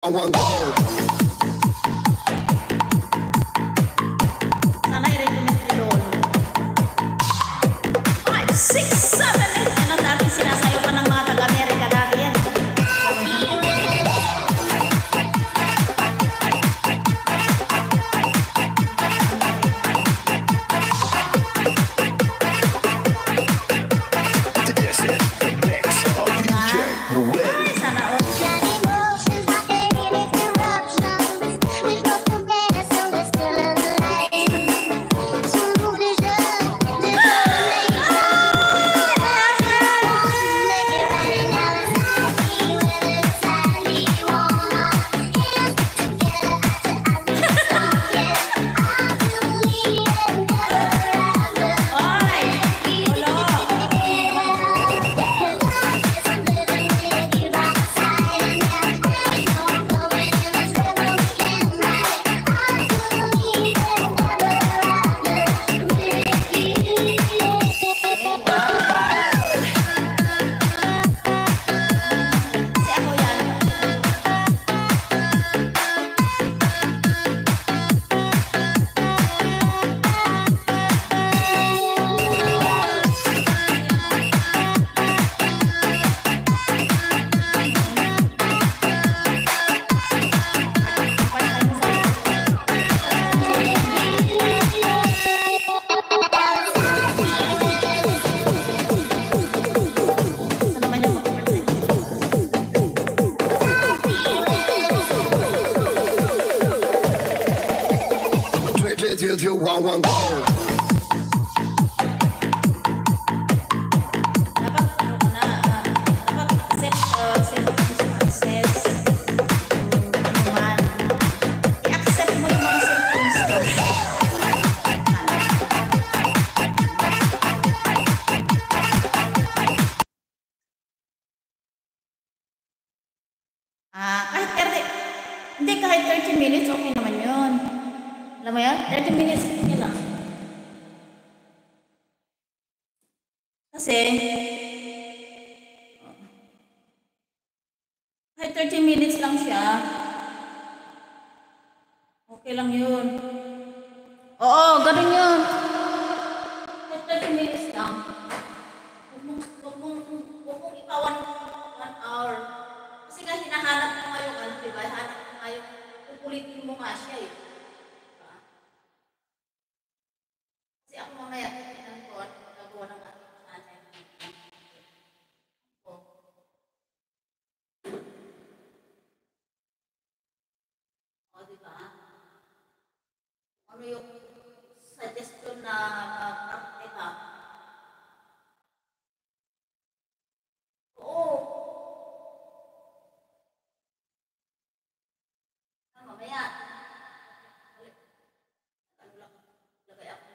I want gold. Sana i-recommend ko yun. 5, 6, 7, 8. Yan ang dati sinasayo pa ng mga taga-Amerika dati yan. This is the mix of DJ Ruel. Ay, sana all. You want gold. Hindi, kahit 30 minutes, okay naman yun. Alam mo yan? 30 minutes, okay lang. Kasi, kahit 30 minutes lang siya, okay lang yun. Oo, ganun yun. Kahit 30 minutes lang. Huwag mong ikaw 1 hour. Kasi nga hinahanap mo nga yung ano, diba? Hanap mo nga yung pupulitin mo nga siya eh. Diba? Kasi ako mamaya, titignan ko, magagawa ng ating channel. O, diba? Ano yung suggestion na praktika? Oo. Mamaya. Ano lang, lagay ako.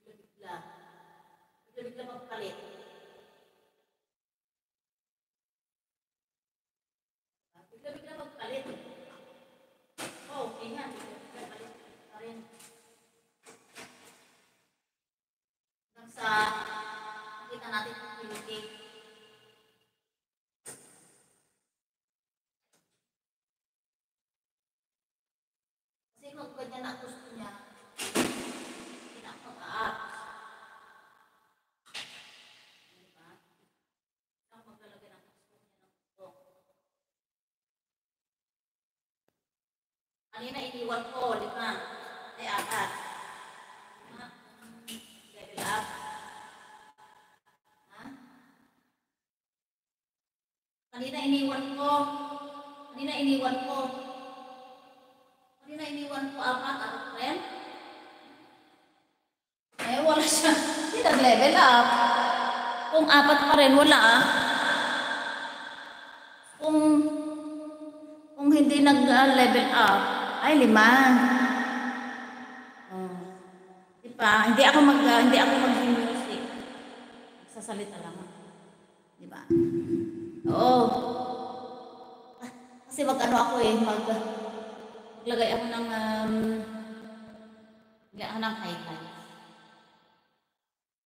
Bigla-bigla. Bigla-bigla magpalit. Bigla-bigla magpalit. Oh, okay nga. Bigla-bigla palit pa rin. Hanggang sa makita natin kung pinigay. Kasi kung ganyan na gusto niya, hindi na ako mag-a-apps. Diba? Ako maglalagay ng gusto niya ng gusto. Kanina iniwan ko, 5. Ay, 4. Level up. Ha? Kanina iniwan ko. Kanina iniwan ko 4, ano friend? Eh, wala siya. Hindi nag-level up. Kung 4 pa rin, wala ah. Kung hindi nag-level up, ay 5. Oh. Diba? Hindi ako mag-music. Sasalita lang. Diba? Oo. Kasi mag-ano ako eh, maglagay ako ng highlight.